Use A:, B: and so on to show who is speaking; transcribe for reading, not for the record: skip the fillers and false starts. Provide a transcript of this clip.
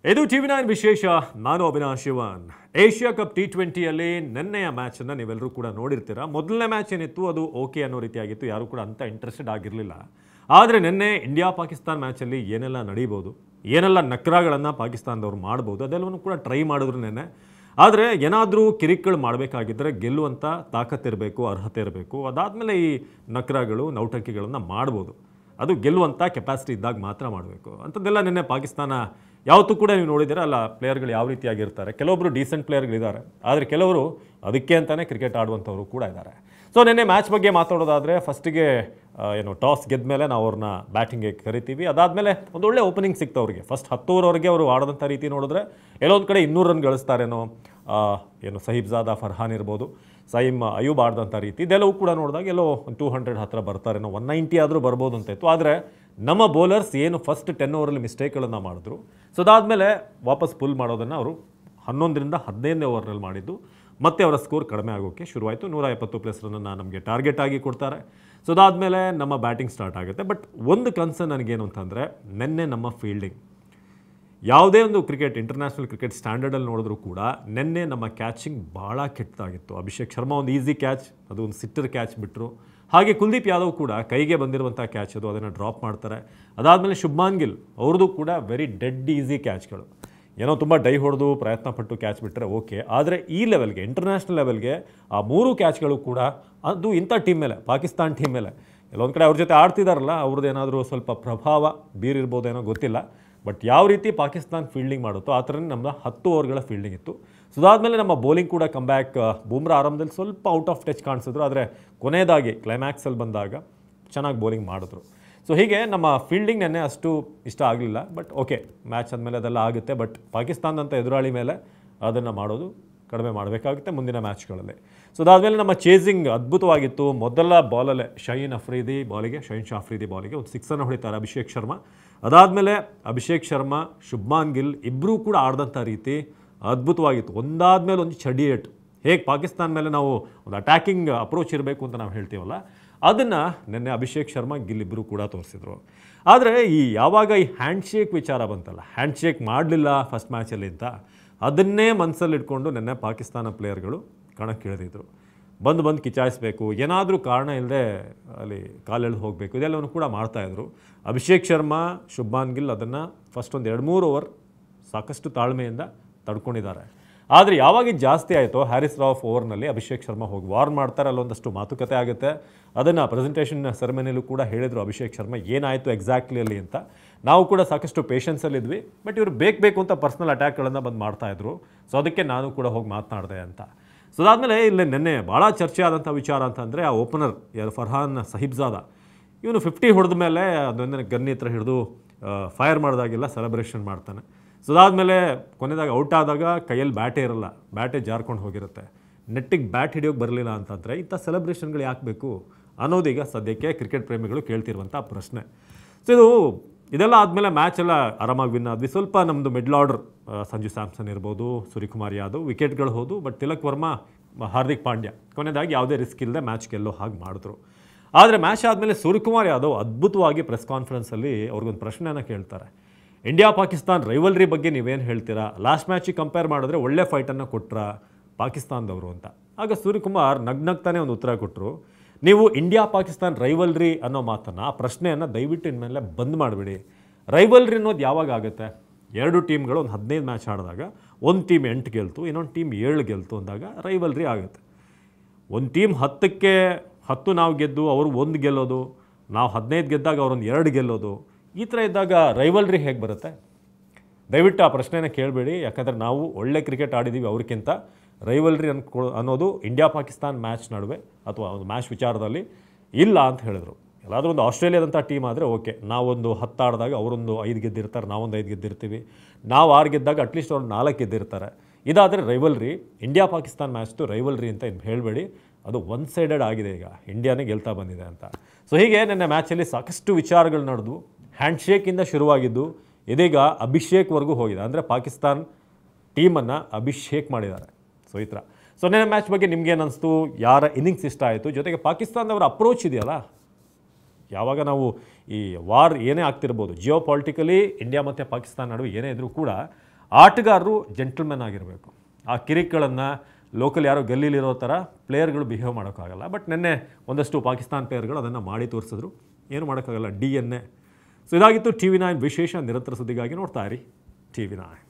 A: ಇದು ಟಿವಿ9 ವಿಶೇಷ. ನಾನು ಅವಿನಾಶ್ ಶಿವನ್. ಏಷ್ಯಾ ಕಪ್ T20ಯಲ್ಲಿ ನಿನ್ನೆಯ ಮ್ಯಾಚನ್ನು ನೀವೆಲ್ಲರೂ ಕೂಡ ನೋಡಿರ್ತೀರಾ. ಮೊದಲನೇ ಮ್ಯಾಚ್ ಏನಿತ್ತು ಅದು ಓಕೆ ಅನ್ನೋ ರೀತಿಯಾಗಿತ್ತು, ಯಾರು ಕೂಡ ಅಂತ ಇಂಟ್ರೆಸ್ಟೆಡ್ ಆಗಿರಲಿಲ್ಲ. ಆದರೆ ನಿನ್ನೆ ಇಂಡಿಯಾ ಪಾಕಿಸ್ತಾನ್ ಮ್ಯಾಚಲ್ಲಿ ಏನೆಲ್ಲ ನಡೀಬೋದು, ಏನೆಲ್ಲ ನಕ್ರಾಗಳನ್ನು ಪಾಕಿಸ್ತಾನದವ್ರು ಮಾಡ್ಬೋದು, ಅದೆಲ್ಲವನ್ನು ಕೂಡ ಟ್ರೈ ಮಾಡಿದ್ರು ನಿನ್ನೆ. ಆದರೆ ಏನಾದರೂ ಕಿರಿಕ್ಗಳು ಮಾಡಬೇಕಾಗಿದ್ದರೆ ಗೆಲ್ಲುವಂಥ ತಾಕತ್ತಿರಬೇಕು, ಅರ್ಹತೆ ಇರಬೇಕು. ಅದಾದಮೇಲೆ ಈ ನಕ್ರಾಗಳು ನೌಟಂಕಿಗಳನ್ನು ಮಾಡ್ಬೋದು. ಅದು ಗೆಲ್ಲುವಂಥ ಕೆಪಾಸಿಟಿ ಇದ್ದಾಗ ಮಾತ್ರ ಮಾಡಬೇಕು. ಅಂಥದ್ದೆಲ್ಲ ನಿನ್ನೆ ಪಾಕಿಸ್ತಾನ ಯಾವತ್ತೂ ಕೂಡ ನೀವು ನೋಡಿದ್ದೀರ ಅಲ್ಲ. ಪ್ಲೇಯರ್ಗಳು ಯಾವ ರೀತಿಯಾಗಿರ್ತಾರೆ, ಕೆಲವೊಬ್ಬರು ಡೀಸೆಂಟ್ ಪ್ಲೇಯರ್ಗಳಿದ್ದಾರೆ, ಆದರೆ ಕೆಲವರು ಅದಕ್ಕೆ ಅಂತಲೇ ಕ್ರಿಕೆಟ್ ಆಡುವಂಥವರು ಕೂಡ ಇದ್ದಾರೆ. ಸೊ ನಿನ್ನೆ ಮ್ಯಾಚ್ ಬಗ್ಗೆ ಮಾತಾಡೋದಾದರೆ ಫಸ್ಟಿಗೆ ಟಾಸ್ ಗೆದ್ದ ಮೇಲೆ ನಾವು ಅವ್ರನ್ನ ಬ್ಯಾಟಿಂಗ್ಗೆ ಕರಿತೀವಿ. ಅದಾದಮೇಲೆ ಒಂದು ಒಳ್ಳೆ ಓಪನಿಂಗ್ ಸಿಕ್ತು ಅವ್ರಿಗೆ. ಫಸ್ಟ್ 10 ಓವರ್ವರೆಗೆ ಅವರು ಆಡೋದಂಥ ರೀತಿ ನೋಡಿದ್ರೆ ಎಲ್ಲೊಂದು ಕಡೆ 200 ರನ್ ಗಳಿಸ್ತಾರೇನೋ. ಸಹೀಬ್ಜಾದ ಫರ್ಹಾನ್ ಇರ್ಬೋದು, ಸೈಮ್ ಅಯೂಬ್ ಆಡ್ದಂಥ ರೀತಿ ಇದೆಲ್ಲವೂ ಕೂಡ ನೋಡಿದಾಗ ಎಲ್ಲೋ 200 ಹತ್ರ ಬರ್ತಾರೇನೋ, 190 ಆದರೂ ಬರ್ಬೋದು ಅಂತ ಇತ್ತು. ಆದರೆ ನಮ್ಮ ಬೌಲರ್ಸ್ ಏನು ಫಸ್ಟ್ 10 ಓವರಲ್ಲಿ ಮಿಸ್ಟೇಕ್ಗಳನ್ನು ಮಾಡಿದ್ರು. ಸೊ ಅದಾದಮೇಲೆ ವಾಪಸ್ ಪುಲ್ ಮಾಡೋದನ್ನು ಅವರು 11ರಿಂದ 15ನೇ ಓವರ್ನಲ್ಲಿ ಮಾಡಿದ್ದು. ಮತ್ತೆ ಅವರ ಸ್ಕೋರ್ ಕಡಿಮೆ ಆಗೋಕ್ಕೆ ಶುರುವಾಯಿತು. 120+ ರನ್ನನ್ನು ನಮಗೆ ಟಾರ್ಗೆಟ್ ಆಗಿ ಕೊಡ್ತಾರೆ. ಸೊ ಅದಾದಮೇಲೆ ನಮ್ಮ ಬ್ಯಾಟಿಂಗ್ ಸ್ಟಾರ್ಟ್ ಆಗುತ್ತೆ. ಬಟ್ ಒಂದು ಕನ್ಸರ್ನ್ ನನಗೇನು ಅಂತಂದರೆ, ನಿನ್ನೆ ನಮ್ಮ ಫೀಲ್ಡಿಂಗ್ ಯಾವುದೇ ಒಂದು ಕ್ರಿಕೆಟ್ ಇಂಟರ್ನ್ಯಾಷನಲ್ ಕ್ರಿಕೆಟ್ ಸ್ಟ್ಯಾಂಡರ್ಡಲ್ಲಿ ನೋಡಿದ್ರೂ ಕೂಡ ನಿನ್ನೆ ನಮ್ಮ ಕ್ಯಾಚಿಂಗ್ ಭಾಳ ಕೆಟ್ಟದಾಗಿತ್ತು. ಅಭಿಷೇಕ್ ಶರ್ಮಾ ಒಂದು ಈಸಿ ಕ್ಯಾಚ್, ಅದು ಒಂದು ಸಿಟ್ಟರ್ ಕ್ಯಾಚ್ ಬಿಟ್ಟರು. ಹಾಗೆ ಕುಲ್ದೀಪ್ ಯಾದವ್ ಕೂಡ ಕೈಗೆ ಬಂದಿರುವಂಥ ಕ್ಯಾಚ್ ಅದು, ಅದನ್ನು ಡ್ರಾಪ್ ಮಾಡ್ತಾರೆ. ಅದಾದಮೇಲೆ ಶುಭ್ಮಾನ್ ಗಿಲ್ ಅವ್ರದ್ದು ಕೂಡ ವೆರಿ ಡೆಡ್ ಈಸಿ ಕ್ಯಾಚ್ಗಳು, ಏನೋ ತುಂಬ ಡೈ ಹೊಡೆದು ಪ್ರಯತ್ನ ಪಟ್ಟು ಕ್ಯಾಚ್ ಬಿಟ್ಟರೆ ಓಕೆ. ಆದರೆ ಈ ಲೆವೆಲ್ಗೆ, ಇಂಟರ್ನ್ಯಾಷನಲ್ ಲೆವೆಲ್ಗೆ ಆ 3 ಕ್ಯಾಚ್ಗಳು ಕೂಡ ಅದು ಇಂಥ ಟೀಮ್ ಮೇಲೆ, ಪಾಕಿಸ್ತಾನ ಟೀಮ್ ಮೇಲೆ ಎಲ್ಲೊಂದು ಕಡೆ ಅವ್ರ ಜೊತೆ ಆಡ್ತಿದಾರಲ್ಲ, ಅವ್ರದ್ದು ಏನಾದರೂ ಸ್ವಲ್ಪ ಪ್ರಭಾವ ಬೀರಿರ್ಬೋದೇನೋ ಗೊತ್ತಿಲ್ಲ. ಬಟ್ ಯಾವ ರೀತಿ ಪಾಕಿಸ್ತಾನ ಫೀಲ್ಡಿಂಗ್ ಮಾಡುತ್ತೋ ಆ ಥರನೇ ನಮ್ಮ 10 ಓವರ್ಗಳ ಫೀಲ್ಡಿಂಗ್ ಇತ್ತು. ಸೊ ಅದಾದಮೇಲೆ ನಮ್ಮ ಬೌಲಿಂಗ್ ಕೂಡ ಕಮ್ ಬ್ಯಾಕ್. ಬೂಮ್ರಾ ಆರಂಭದಲ್ಲಿ ಸ್ವಲ್ಪ ಔಟ್ ಆಫ್ ಟಚ್ ಕಾಣಿಸಿದ್ರು, ಆದರೆ ಕೊನೆಯದಾಗಿ ಕ್ಲೈಮ್ಯಾಕ್ಸಲ್ಲಿ ಬಂದಾಗ ಚೆನ್ನಾಗಿ ಬೌಲಿಂಗ್ ಮಾಡಿದ್ರು. ಸೊ ಹೀಗೆ ನಮ್ಮ ಫೀಲ್ಡಿಂಗ್ ನೆನ್ನೆ ಅಷ್ಟು ಇಷ್ಟ ಆಗಲಿಲ್ಲ. ಬಟ್ ಓಕೆ, ಮ್ಯಾಚ್ ಆದಮೇಲೆ ಅದೆಲ್ಲ ಆಗುತ್ತೆ. ಬಟ್ ಪಾಕಿಸ್ತಾನದಂಥ ಎದುರಾಳಿ ಮೇಲೆ ಅದನ್ನು ಮಾಡೋದು ಕಡಿಮೆ ಮಾಡಬೇಕಾಗುತ್ತೆ ಮುಂದಿನ ಮ್ಯಾಚ್ಗಳಲ್ಲಿ. ಸೊ ಅದಾದಮೇಲೆ ನಮ್ಮ ಚೇಸಿಂಗ್ ಅದ್ಭುತವಾಗಿತ್ತು. ಮೊದಲ ಬಾಲಲ್ಲೇ ಶಹೀನ್ ಶಾ ಅಫ್ರೀದಿ ಬಾಲಿಗೆ ಒಂದು 6 ಹೊಡಿತಾರೆ ಅಭಿಷೇಕ್ ಶರ್ಮಾ. ಅದಾದಮೇಲೆ ಅಭಿಷೇಕ್ ಶರ್ಮಾ, ಶುಭ್ಮಾನ್ ಗಿಲ್ ಇಬ್ಬರೂ ಕೂಡ ಆಡಿದಂಥ ರೀತಿ ಅದ್ಭುತವಾಗಿತ್ತು. ಒಂದಾದ್ಮೇಲೆ ಒಂದು ಚಡಿ ಏಟು. ಹೇಗೆ ಪಾಕಿಸ್ತಾನ ಮೇಲೆ ನಾವು ಒಂದು ಅಟ್ಯಾಕಿಂಗ್ ಅಪ್ರೋಚ್ ಇರಬೇಕು ಅಂತ ನಾವು ಹೇಳ್ತೀವಲ್ಲ, ಅದನ್ನು ನಿನ್ನೆ ಅಭಿಷೇಕ್ ಶರ್ಮಾ, ಗಿಲ್ ಇಬ್ಬರು ಕೂಡ ತೋರಿಸಿದ್ರು. ಆದರೆ ಯಾವಾಗ ಈ ಹ್ಯಾಂಡ್ಶೇಕ್ ವಿಚಾರ ಬಂತಲ್ಲ, ಹ್ಯಾಂಡ್ಶೇಕ್ ಮಾಡಲಿಲ್ಲ ಫಸ್ಟ್ ಮ್ಯಾಚಲ್ಲಿ ಅಂತ, ಅದನ್ನೇ ಮನಸ್ಸಲ್ಲಿ ಇಟ್ಕೊಂಡು ನಿನ್ನೆ ಪಾಕಿಸ್ತಾನ ಪ್ಲೇಯರ್ಗಳು ಕಣಕ್ಕಿಳಿದಿದ್ರು. ಬಂದು ಕಿಚಾಯಿಸಬೇಕು, ಏನಾದರೂ ಕಾರಣ ಇಲ್ಲದೆ ಅಲ್ಲಿ ಕಾಲೆಳೆದು ಹೋಗಬೇಕು, ಇದೆಲ್ಲವನ್ನು ಕೂಡ ಮಾಡ್ತಾಯಿದ್ರು. ಅಭಿಷೇಕ್ ಶರ್ಮಾ, ಶುಭ್ಮಾನ್ ಗಿಲ್ ಅದನ್ನು ಫಸ್ಟ್ ಒಂದು 2-3 ಓವರ್ ಸಾಕಷ್ಟು ತಾಳ್ಮೆಯಿಂದ ತಡ್ಕೊಂಡಿದ್ದಾರೆ. ಆದರೆ ಯಾವಾಗ ಇದು ಜಾಸ್ತಿ ಆಯಿತೋ, ಹ್ಯಾರಿಸ್ ರಾಫ್ ಓವರ್ನಲ್ಲಿ ಅಭಿಷೇಕ್ ಶರ್ಮಾ ಹೋಗಿ ವಾರ್ನ್ ಮಾಡ್ತಾರೆ, ಅಲ್ಲೊಂದಷ್ಟು ಮಾತುಕತೆ ಆಗುತ್ತೆ. ಅದನ್ನು ಪ್ರೆಸೆಂಟೇಷನ್ ಸೆರೆಮನಿಯಲ್ಲೂ ಕೂಡ ಹೇಳಿದರು ಅಭಿಷೇಕ್ ಶರ್ಮಾ ಏನಾಯಿತು ಎಕ್ಸಾಕ್ಟ್ಲಿ ಅಲ್ಲಿ ಅಂತ. ನಾವು ಕೂಡ ಸಾಕಷ್ಟು ಪೇಷನ್ಸಲ್ಲಿದ್ವಿ, ಬಟ್ ಇವರು ಬೇಕು ಅಂತ ಪರ್ಸ್ನಲ್ ಅಟ್ಯಾಕ್ಗಳನ್ನು ಬಂದು ಮಾಡ್ತಾಯಿದ್ರು. ಸೊ ಅದಕ್ಕೆ ನಾನು ಕೂಡ ಹೋಗಿ ಮಾತನಾಡಿದೆ ಅಂತ. ಸೊ ಅದಾದಮೇಲೆ ಇಲ್ಲಿ ನಿನ್ನೆ ಭಾಳ ಚರ್ಚೆ ಆದಂಥ ವಿಚಾರ ಅಂತಂದರೆ, ಆ ಓಪನರ್ ಫರ್ಹಾನ್ ಸಹೀಬ್ಜಾದ, ಇವನು 50 ಹೊಡೆದ ಮೇಲೆ ಅದೊಂದು ಗನ್ನಿ ಹತ್ರ ಹಿಡಿದು ಫೈರ್ ಮಾಡಿದಾಗೆಲ್ಲ ಸೆಲೆಬ್ರೇಷನ್ ಮಾಡ್ತಾನೆ. ಸೊ ಅದಾದಮೇಲೆ ಕೊನೆದಾಗ ಔಟ್ ಆದಾಗ ಕೈಯಲ್ಲಿ ಬ್ಯಾಟೇ ಇರಲ್ಲ, ಬ್ಯಾಟೇ ಜಾರ್ಕೊಂಡು ಹೋಗಿರುತ್ತೆ. ನೆಟ್ಟಿಗೆ ಬ್ಯಾಟ್ ಹಿಡಿಯೋಕ್ಕೆ ಬರಲಿಲ್ಲ ಅಂತಂದರೆ ಇಂಥ ಸೆಲೆಬ್ರೇಷನ್ಗಳು ಯಾಕೆ ಬೇಕು ಅನ್ನೋದೀಗ ಸದ್ಯಕ್ಕೆ ಕ್ರಿಕೆಟ್ ಪ್ರೇಮಿಗಳು ಕೇಳ್ತಿರುವಂಥ ಪ್ರಶ್ನೆ. ಸೊ ಇದೆಲ್ಲ ಆದಮೇಲೆ ಮ್ಯಾಚ್ ಎಲ್ಲ ಆರಾಮಾಗಿ ವಿನ್ ಆದ್ವಿ. ಸ್ವಲ್ಪ ನಮ್ಮದು ಮಿಡ್ಲ್ ಆರ್ಡರ್ ಸಂಜು ಸ್ಯಾಮ್ಸನ್ ಇರ್ಬೋದು, ಸೂರ್ಯಕುಮಾರ್ ಯಾದವ್ ವಿಕೆಟ್ಗಳು ಹೋದು. ಬಟ್ ತಿಲಕ್ ವರ್ಮಾ, ಹಾರ್ದಿಕ್ ಪಾಂಡ್ಯ ಕೊನೆಯದಾಗಿ ಯಾವುದೇ ರಿಸ್ಕ್ ಇಲ್ಲದೆ ಮ್ಯಾಚ್ ಗೆಲ್ಲೋ ಹಾಗೆ ಮಾಡಿದ್ರು. ಆದರೆ ಮ್ಯಾಚ್ ಆದಮೇಲೆ ಸೂರ್ಯಕುಮಾರ್ ಯಾದವ್ ಅದ್ಭುತವಾಗಿ ಪ್ರೆಸ್ ಕಾನ್ಫರೆನ್ಸಲ್ಲಿ ಅವ್ರಿಗೊಂದು ಪ್ರಶ್ನೆಯನ್ನು ಕೇಳ್ತಾರೆ. ಇಂಡಿಯಾ ಪಾಕಿಸ್ತಾನ್ ರೈವಲ್ರಿ ಬಗ್ಗೆ ನೀವೇನು ಹೇಳ್ತೀರಾ? ಲಾಸ್ಟ್ ಮ್ಯಾಚಿಗೆ ಕಂಪೇರ್ ಮಾಡಿದ್ರೆ ಒಳ್ಳೆ ಫೈಟನ್ನು ಕೊಟ್ರ ಪಾಕಿಸ್ತಾನದವರು ಅಂತ. ಆಗ ಸೂರ್ಯಕುಮಾರ್ ನಗ್ನಗ್ತಾನೆ ಒಂದು ಉತ್ತರ ಕೊಟ್ಟರು. ನೀವು ಇಂಡಿಯಾ ಪಾಕಿಸ್ತಾನ್ ರೈವಲ್ರಿ ಅನ್ನೋ ಮಾತನ್ನು, ಆ ಪ್ರಶ್ನೆಯನ್ನು ದಯವಿಟ್ಟು ಇನ್ಮೇಲೆ ಬಂದ್ ಮಾಡಿಬಿಡಿ. ರೈವಲ್ರಿ ಅನ್ನೋದು ಯಾವಾಗ ಆಗುತ್ತೆ? 2 ಟೀಮ್ಗಳು ಒಂದು 15 ಮ್ಯಾಚ್ ಆಡಿದಾಗ ಒಂದು ಟೀಮ್ 8 ಗೆಲ್ತು, ಇನ್ನೊಂದು ಟೀಮ್ 7 ಗೆಲ್ತು ಅಂದಾಗ ರೈವಲ್ರಿ ಆಗುತ್ತೆ. ಒಂದು ಟೀಮ್ 10ಕ್ಕೆ 10 ನಾವು ಗೆದ್ದು ಅವರು 1 ಗೆಲ್ಲೋದು, ನಾವು 15 ಗೆದ್ದಾಗ ಅವರೊಂದು 2 ಗೆಲ್ಲೋದು, ಈ ಥರ ಇದ್ದಾಗ ರೈವಲ್ರಿ ಹೇಗೆ ಬರುತ್ತೆ? ದಯವಿಟ್ಟು ಆ ಪ್ರಶ್ನೆನ ಕೇಳಬೇಡಿ. ಯಾಕಂದರೆ ನಾವು ಒಳ್ಳೆ ಕ್ರಿಕೆಟ್ ಆಡಿದ್ದೀವಿ ಅವ್ರಿಗಿಂತ. ರೈವಲ್ರಿ ಅನ್ನೋದು ಇಂಡಿಯಾ ಪಾಕಿಸ್ತಾನ್ ಮ್ಯಾಚ್ ನಡುವೆ ಅಥವಾ ಒಂದು ಮ್ಯಾಚ್ ವಿಚಾರದಲ್ಲಿ ಇಲ್ಲ ಅಂತ ಹೇಳಿದ್ರು. ಎಲ್ಲಾದರೂ ಒಂದು ಆಸ್ಟ್ರೇಲಿಯಾದಂಥ ಟೀಮ್ ಆದರೆ ಓಕೆ, ನಾವೊಂದು 10 ಆಡಿದಾಗ ಅವರೊಂದು 5 ಗೆದ್ದಿರ್ತಾರೆ, ನಾವೊಂದು 5 ಗೆದ್ದಿರ್ತೀವಿ, ನಾವು 6 ಗೆದ್ದಾಗ ಅಟ್ಲೀಸ್ಟ್ ಅವ್ರು 4 ಗೆದ್ದಿರ್ತಾರೆ. ಇದಾದರೆ ರೈವಲ್ರಿ. ಇಂಡಿಯಾ ಪಾಕಿಸ್ತಾನ್ ಮ್ಯಾಚ್ದು ರೈವಲ್ರಿ ಅಂತ ಇನ್ನು ಹೇಳಬೇಡಿ, ಅದು ಒನ್ ಸೈಡೆಡ್ ಆಗಿದೆ. ಈಗ ಇಂಡಿಯಾನೇ ಗೆಲ್ತಾ ಬಂದಿದೆ ಅಂತ. ಸೊ ಹೀಗೆ ನನ್ನ ಮ್ಯಾಚಲ್ಲಿ ಸಾಕಷ್ಟು ವಿಚಾರಗಳು ನಡೆದು, ಹ್ಯಾಂಡ್ಶೇಕಿಂದ ಶುರುವಾಗಿದ್ದು ಇದೀಗ ಅಭಿಷೇಕ್ವರೆಗೂ ಹೋಗಿದೆ. ಅಂದರೆ ಪಾಕಿಸ್ತಾನ್ ಟೀಮನ್ನು ಅಭಿಷೇಕ್ ಮಾಡಿದ್ದಾರೆ. ಸೊ ಈ ಥರ. ಸೊ ನನ್ನ ಮ್ಯಾಚ್ ಬಗ್ಗೆ ನಿಮ್ಗೇನು ಅನಿಸ್ತು? ಯಾರ ಇನ್ನಿಂಗ್ಸ್ ಇಷ್ಟ ಆಯಿತು? ಜೊತೆಗೆ ಪಾಕಿಸ್ತಾನದವರ ಅಪ್ರೋಚ್ ಇದೆಯಲ್ಲ, ಯಾವಾಗ ನಾವು ಈ ವಾರ್ ಏನೇ ಆಗ್ತಿರ್ಬೋದು, ಜಿಯೋ ಪಾಲಿಟಿಕಲಿ ಇಂಡಿಯಾ ಮತ್ತು ಪಾಕಿಸ್ತಾನ ನಡುವೆ ಏನೇ ಇದ್ರೂ ಕೂಡ ಆಟಗಾರರು ಜೆಂಟಲ್ಮೆನ್ ಆಗಿರಬೇಕು. ಆ ಕಿರಿಕ್ಗಳನ್ನು ಲೋಕಲ್ ಯಾರೋ ಗಲ್ಲಿಲಿರೋ ಥರ ಪ್ಲೇಯರ್ಗಳು ಬಿಹೇವ್ ಮಾಡೋಕ್ಕಾಗಲ್ಲ. ಬಟ್ ನಿನ್ನೆ ಒಂದಷ್ಟು ಪಾಕಿಸ್ತಾನ ಪ್ಲೇಯರ್ಗಳು ಅದನ್ನು ಮಾಡಿ ತೋರಿಸಿದ್ರು. ಏನು ಮಾಡೋಕ್ಕಾಗಲ್ಲ, DNA. ಸೊ ಇದಾಗಿತ್ತು TV9 ವಿಶೇಷ. ನಿರಂತರ ಸುದ್ದಿಗಾಗಿ ನೋಡ್ತಾ ಇರಿ TV9.